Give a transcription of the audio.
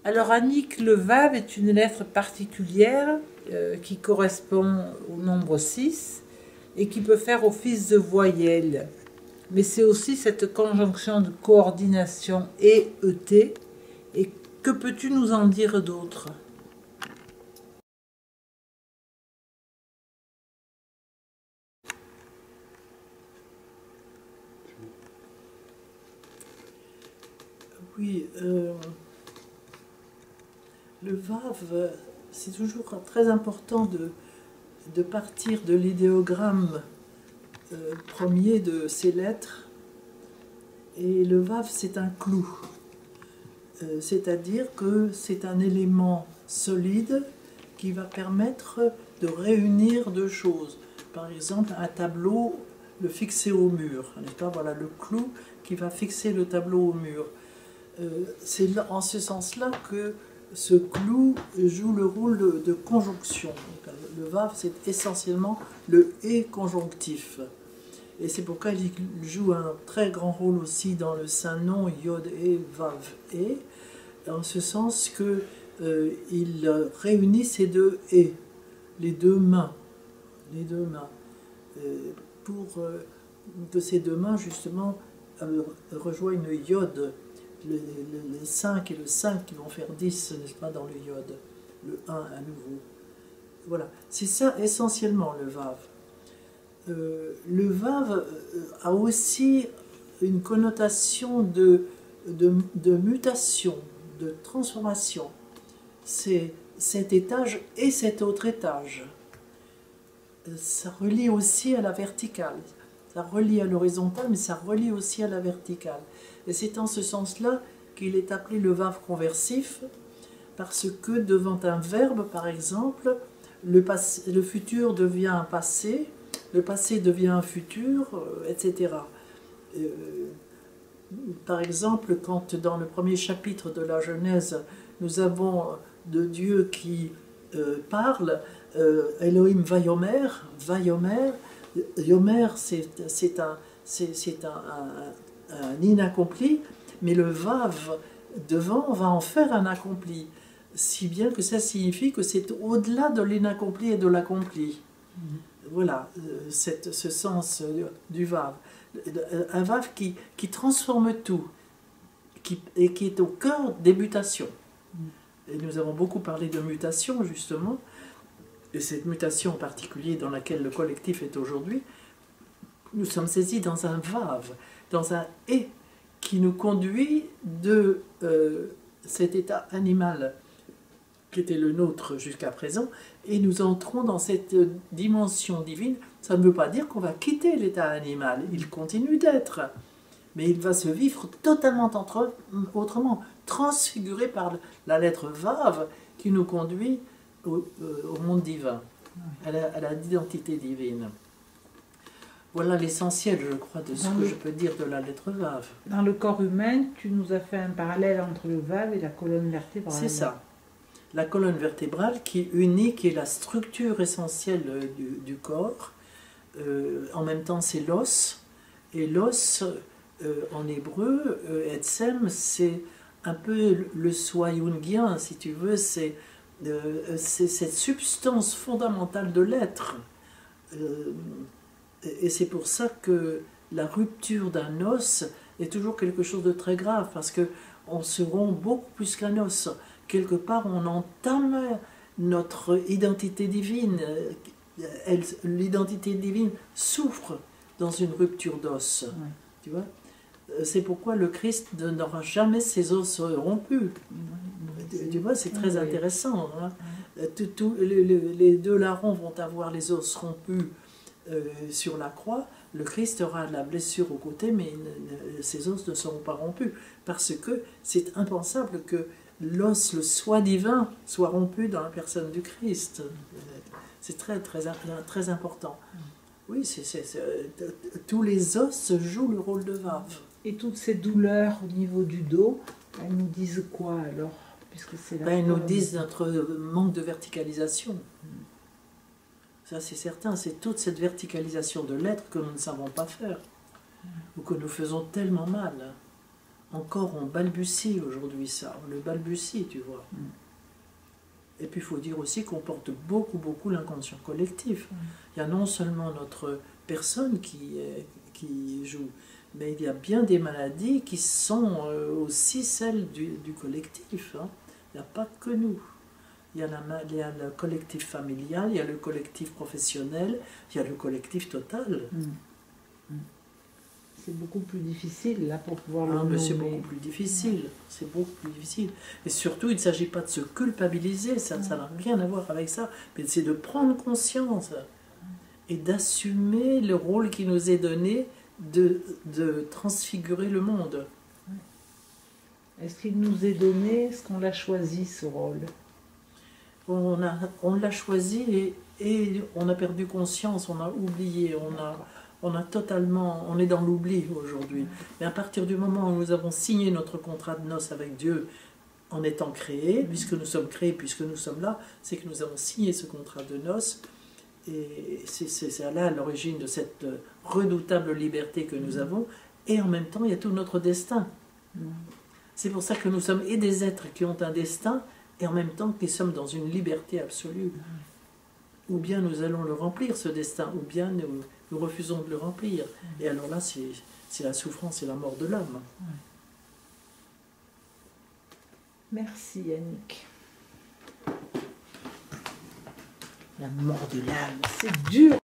Alors Annick, le Vav est une lettre particulière qui correspond au nombre 6 et qui peut faire office de voyelle. Mais c'est aussi cette conjonction de coordination et-ET. Et que peux-tu nous en dire d'autre? Oui, le Vav, c'est toujours très important de partir de l'idéogramme premier de ces lettres. Et le Vav, c'est un clou. C'est-à-dire que c'est un élément solide qui va permettre de réunir deux choses. Par exemple, un tableau, le fixer au mur. N'est-ce pas? Voilà le clou qui va fixer le tableau au mur. C'est en ce sens-là que ce clou joue le rôle de conjonction. Le Vav, c'est essentiellement le « et » conjonctif. Et c'est pourquoi il joue un très grand rôle aussi dans le saint nom Yod et Vav et, en ce sens que il réunit ces deux et, les deux mains, pour que ces deux mains justement rejoignent le Yod, le 5 et le 5 qui vont faire 10, n'est-ce pas, dans le Yod, le 1 à nouveau. Voilà, c'est ça essentiellement le Vav. Le Vav a aussi une connotation de mutation, de transformation. C'est cet étage et cet autre étage. Ça relie aussi à la verticale. Ça relie à l'horizontale, mais ça relie aussi à la verticale. Et c'est en ce sens-là qu'il est appelé le Vav conversif, parce que devant un verbe, par exemple, le futur devient un passé, le passé devient un futur, etc. Par exemple, quand dans le premier chapitre de la Genèse, nous avons de Dieu qui parle, Elohim Vayomer, Yomer c'est un inaccompli, mais le Vav devant va en faire un accompli, si bien que ça signifie que c'est au-delà de l'inaccompli et de l'accompli. Voilà, ce sens du Vav. Un Vav qui transforme tout, et qui est au cœur des mutations. Et nous avons beaucoup parlé de mutation, justement, et cette mutation en particulier dans laquelle le collectif est aujourd'hui, nous sommes saisis dans un Vav, dans un « et » qui nous conduit de cet état animal qui était le nôtre jusqu'à présent, et nous entrons dans cette dimension divine. Ça ne veut pas dire qu'on va quitter l'état animal, il continue d'être, mais il va se vivre totalement autrement, transfiguré par la lettre Vav qui nous conduit au monde divin, à l'identité divine. Voilà l'essentiel, je crois, de ce que je peux dire de la lettre Vav. Dans le corps humain, tu nous as fait un parallèle entre le Vav et la colonne vertébrale. C'est ça. La colonne vertébrale qui unit, qui est la structure essentielle du corps. En même temps, c'est l'os. Et l'os, en hébreu, etsem, c'est un peu le soi jungien, si tu veux. C'est cette substance fondamentale de l'être. Et c'est pour ça que la rupture d'un os est toujours quelque chose de très grave, parce qu'on se rompt beaucoup plus qu'un os. Quelque part, on entame notre identité divine. L'identité divine souffre dans une rupture d'os. Ouais. Tu vois? C'est pourquoi le Christ n'aura jamais ses os rompus. Tu vois, c'est très intéressant. Hein? Les deux larrons vont avoir les os rompus sur la croix. Le Christ aura la blessure au côté, mais ses os ne seront pas rompus. Parce que c'est impensable que l'os, le soi divin, soit rompu dans la personne du Christ. C'est très, très, très important. Oui, tous les os jouent le rôle de Vav. Et toutes ces douleurs au niveau du dos, elles nous disent quoi alors, puisque c'est elles nous disent notre manque de verticalisation. Ça, c'est certain. C'est toute cette verticalisation de l'être que nous ne savons pas faire. Ou que nous faisons tellement mal. Encore on balbutie aujourd'hui ça, on le balbutie, tu vois. Et puis il faut dire aussi qu'on porte beaucoup l'inconscient collectif. Il y a non seulement notre personne qui joue, mais il y a bien des maladies qui sont aussi celles du collectif. Hein. Il n'y a pas que nous. Il y a le collectif familial, il y a le collectif professionnel, il y a le collectif total. C'est beaucoup plus difficile là pour pouvoir le Ah, mais nommer. c'est beaucoup plus difficile. C'est beaucoup plus difficile. Et surtout, il ne s'agit pas de se culpabiliser, ça n'a rien à voir avec ça, mais c'est de prendre conscience et d'assumer le rôle qui nous est donné de transfigurer le monde. Est-ce qu'il nous est donné, est-ce qu'on l'a choisi ce rôle? On l'a choisi et on a perdu conscience, on a oublié, on est dans l'oubli aujourd'hui. Mais à partir du moment où nous avons signé notre contrat de noces avec Dieu, en étant créés, puisque nous sommes créés, puisque nous sommes là, c'est que nous avons signé ce contrat de noces. Et c'est là l'origine de cette redoutable liberté que nous avons. Et en même temps, il y a tout notre destin. C'est pour ça que nous sommes et des êtres qui ont un destin, et en même temps qui sommes dans une liberté absolue. Ou bien nous allons le remplir, ce destin, ou bien nous refusons de le remplir. Et alors là, c'est la souffrance et la mort de l'âme. Merci Yannick. La mort de l'âme, c'est dur.